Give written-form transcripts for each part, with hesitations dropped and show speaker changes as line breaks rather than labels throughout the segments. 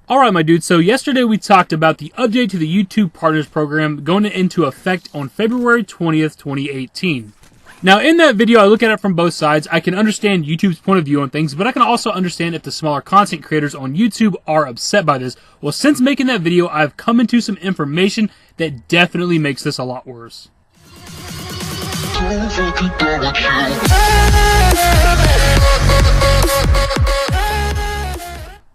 Alright my dudes, so yesterday we talked about the update to the YouTube Partners Program going into effect on February 20th, 2018. Now in that video I look at it from both sides. I can understand YouTube's point of view on things, but I can also understand if the smaller content creators on YouTube are upset by this. Well, since making that video, I've come into some information that definitely makes this a lot worse.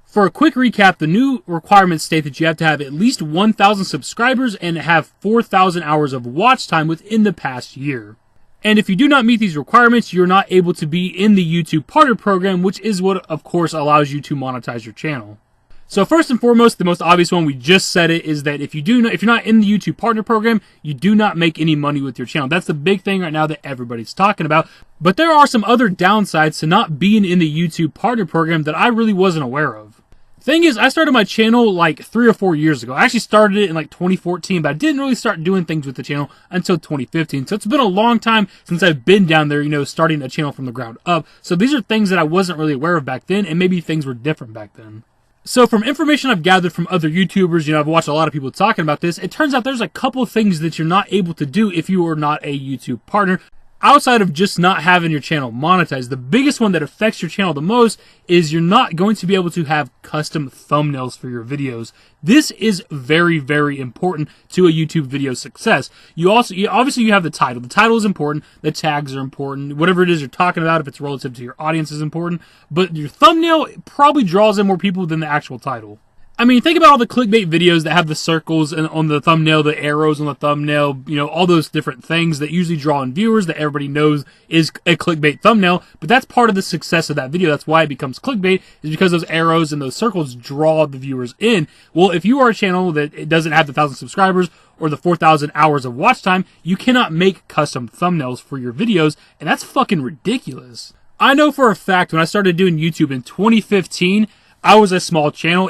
For a quick recap, the new requirements state that you have to have at least 1,000 subscribers and have 4,000 hours of watch time within the past year. And if you do not meet these requirements, you're not able to be in the YouTube Partner Program, which is what, of course, allows you to monetize your channel. So first and foremost, the most obvious one, we just said it, is that if you're not in the YouTube Partner Program, you do not make any money with your channel. That's the big thing right now that everybody's talking about. But there are some other downsides to not being in the YouTube Partner Program that I really wasn't aware of. Thing is, I started my channel like 3 or 4 years ago. I actually started it in like 2014, but I didn't really start doing things with the channel until 2015. So it's been a long time since I've been down there, starting a channel from the ground up. So these are things that I wasn't really aware of back then, and maybe things were different back then. So from information I've gathered from other YouTubers, I've watched a lot of people talking about this, it turns out there's a couple of things that you're not able to do if you are not a YouTube partner. Outside of just not having your channel monetized, the biggest one that affects your channel the most is you're not going to be able to have custom thumbnails for your videos. This is very, very important to a YouTube video success. Obviously you have the title. The title is important. The tags are important. Whatever it is you're talking about, if it's relative to your audience, is important. But your thumbnail probably draws in more people than the actual title. I mean, think about all the clickbait videos that have the circles on the thumbnail, the arrows on the thumbnail, all those different things that usually draw in viewers that everybody knows is a clickbait thumbnail. But that's part of the success of that video. That's why it becomes clickbait, is because those arrows and those circles draw the viewers in. Well, if you are a channel that it doesn't have the 1,000 subscribers or the 4,000 hours of watch time, you cannot make custom thumbnails for your videos, and that's fucking ridiculous. I know for a fact when I started doing YouTube in 2015, I was a small channel.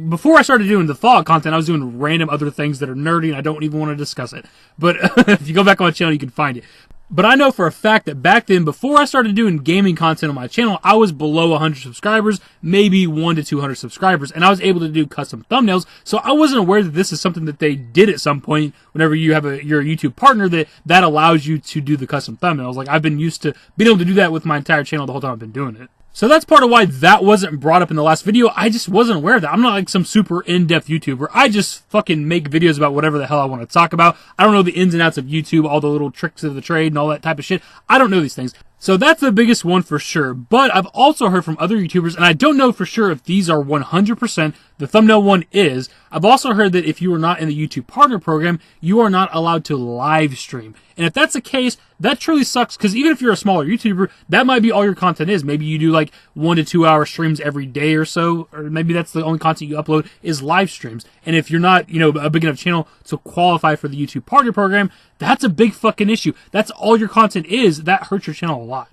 Before I started doing the Fallout content, I was doing random other things that are nerdy, and I don't even want to discuss it. But if you go back on my channel, you can find it. But I know for a fact that back then, before I started doing gaming content on my channel, I was below 100 subscribers, maybe 1 to 200 subscribers, and I was able to do custom thumbnails. So I wasn't aware that this is something that they did at some point. Whenever you're a YouTube partner, that allows you to do the custom thumbnails. Like, I've been used to being able to do that with my entire channel the whole time I've been doing it. So that's part of why that wasn't brought up in the last video. I just wasn't aware of that. I'm not like some super in-depth YouTuber. I just fucking make videos about whatever the hell I want to talk about. I don't know the ins and outs of YouTube, all the little tricks of the trade and all that type of shit. I don't know these things. So that's the biggest one for sure. But I've also heard from other YouTubers, and I don't know for sure if these are 100%. The thumbnail one is. I've also heard that if you are not in the YouTube Partner Program, you are not allowed to live stream. And if that's the case, that truly sucks, because even if you're a smaller YouTuber, that might be all your content is. Maybe you do like 1 to 2 hour streams every day or so, or maybe that's the only content you upload is live streams. And if you're not, a big enough channel to qualify for the YouTube Partner Program, that's a big fucking issue. That's all your content is. That hurts your channel a lot.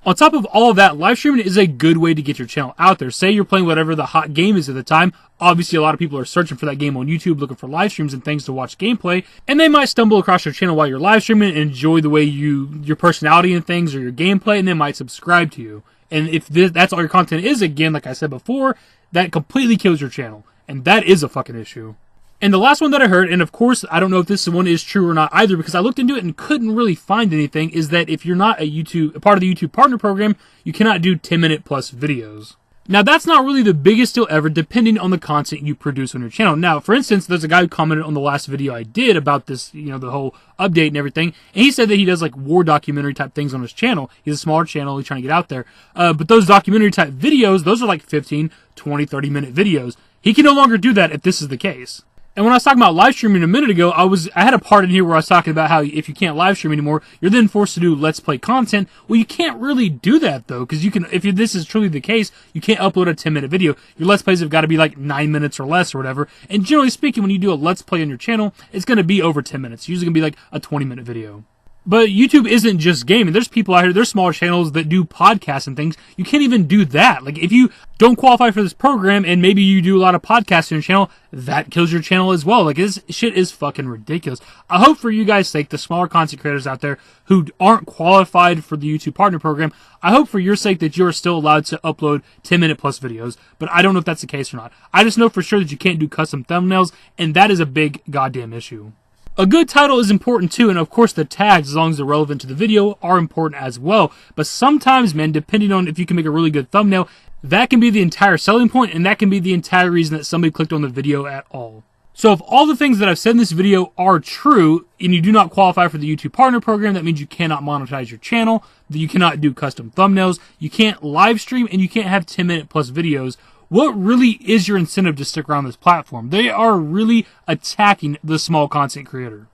On top of all of that, live streaming is a good way to get your channel out there. Say you're playing whatever the hot game is at the time. Obviously, a lot of people are searching for that game on YouTube, looking for live streams and things to watch gameplay. And they might stumble across your channel while you're live streaming and enjoy the way your personality and things or your gameplay, and they might subscribe to you. And if that's all your content is, again, like I said before, that completely kills your channel. And that is a fucking issue. And the last one that I heard, and of course, I don't know if this one is true or not either, because I looked into it and couldn't really find anything, is that if you're not a part of the YouTube Partner Program, you cannot do 10-minute plus videos. Now, that's not really the biggest deal ever, depending on the content you produce on your channel. Now, for instance, there's a guy who commented on the last video I did about this, the whole update and everything, and he said that he does like war documentary type things on his channel. He's a smaller channel, he's trying to get out there. But those documentary type videos, those are like 15, 20, 30-minute videos. He can no longer do that if this is the case. And when I was talking about live streaming a minute ago, I had a part in here where I was talking about how if you can't live stream anymore, you're then forced to do Let's Play content. Well, you can't really do that though, because this is truly the case, you can't upload a 10-minute video. Your Let's Plays have got to be like 9 minutes or less or whatever. And generally speaking, when you do a Let's Play on your channel, it's going to be over 10 minutes. It's usually going to be like a 20-minute video. But YouTube isn't just gaming. There's people out here, there's smaller channels that do podcasts and things. You can't even do that. Like, if you don't qualify for this program and maybe you do a lot of podcasts on your channel, that kills your channel as well. Like, this shit is fucking ridiculous. I hope for you guys' sake, the smaller content creators out there who aren't qualified for the YouTube Partner Program, I hope for your sake that you're still allowed to upload 10-minute plus videos. But I don't know if that's the case or not. I just know for sure that you can't do custom thumbnails, and that is a big goddamn issue. A good title is important too, and of course the tags, as long as they're relevant to the video, are important as well. But sometimes, man, depending on if you can make a really good thumbnail, that can be the entire selling point, and that can be the entire reason that somebody clicked on the video at all. So if all the things that I've said in this video are true, and you do not qualify for the YouTube Partner Program, that means you cannot monetize your channel, that you cannot do custom thumbnails, you can't live stream, and you can't have 10-minute plus videos. What really is your incentive to stick around this platform? They are really attacking the small content creator.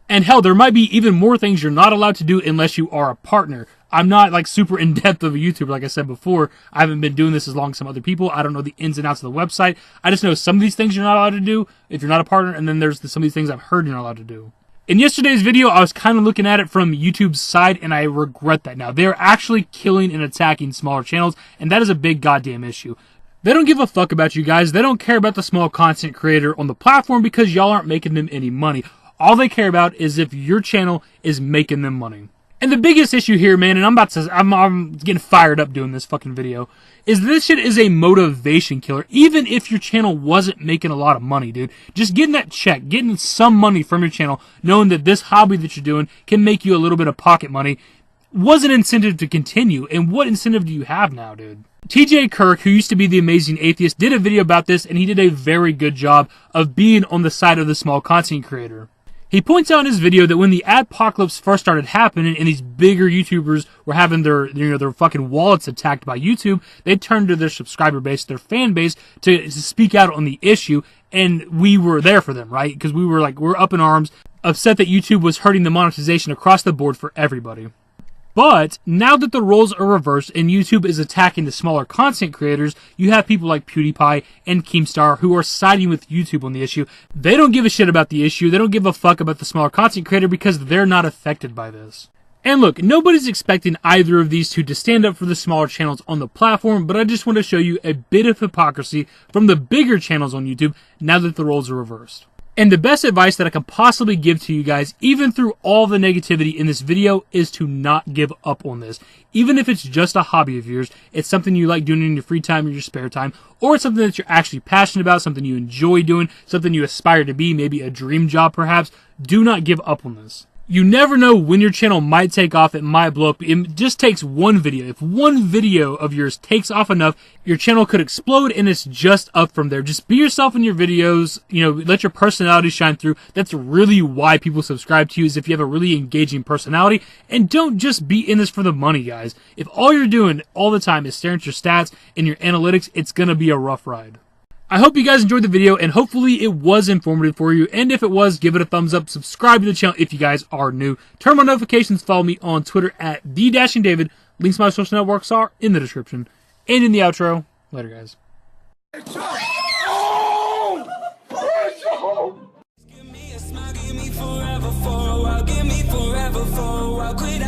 And hell, there might be even more things you're not allowed to do unless you are a partner. I'm not like super in-depth of a YouTuber, like I said before. I haven't been doing this as long as some other people. I don't know the ins and outs of the website. I just know some of these things you're not allowed to do if you're not a partner, and then there's some of these things I've heard you're not allowed to do. In yesterday's video, I was kind of looking at it from YouTube's side, and I regret that now. They're actually killing and attacking smaller channels, and that is a big goddamn issue. They don't give a fuck about you guys. They don't care about the small content creator on the platform because y'all aren't making them any money. All they care about is if your channel is making them money. And the biggest issue here, man, and I'm getting fired up doing this fucking video, is this shit is a motivation killer. Even if your channel wasn't making a lot of money, dude. Just getting that check, getting some money from your channel, knowing that this hobby that you're doing can make you a little bit of pocket money, was an incentive to continue. And what incentive do you have now, dude? TJ Kirk, who used to be the Amazing Atheist, did a video about this, and he did a very good job of being on the side of the small content creator. He points out in his video that when the adpocalypse first started happening and these bigger YouTubers were having their fucking wallets attacked by YouTube, they turned to their subscriber base, their fan base, to speak out on the issue, and we were there for them, right? Because we're up in arms, upset that YouTube was hurting the monetization across the board for everybody. But now that the roles are reversed and YouTube is attacking the smaller content creators, you have people like PewDiePie and Keemstar who are siding with YouTube on the issue. They don't give a shit about the issue. They don't give a fuck about the smaller content creator because they're not affected by this. And look, nobody's expecting either of these two to stand up for the smaller channels on the platform, but I just want to show you a bit of hypocrisy from the bigger channels on YouTube now that the roles are reversed. And the best advice that I can possibly give to you guys, even through all the negativity in this video, is to not give up on this. Even if it's just a hobby of yours, it's something you like doing in your free time or your spare time, or it's something that you're actually passionate about, something you enjoy doing, something you aspire to be, maybe a dream job perhaps, do not give up on this. You never know when your channel might take off, it might blow up. It just takes one video. If one video of yours takes off enough, your channel could explode and it's just up from there. Just be yourself in your videos, let your personality shine through. That's really why people subscribe to you, is if you have a really engaging personality. And don't just be in this for the money, guys. If all you're doing all the time is staring at your stats and your analytics, it's going to be a rough ride. I hope you guys enjoyed the video, and hopefully it was informative for you. And if it was, give it a thumbs up, subscribe to the channel if you guys are new. Turn on notifications, follow me on Twitter at @TheDashingDavid. Links to my social networks are in the description. And in the outro. Later, guys.
Give me forever for a while, quit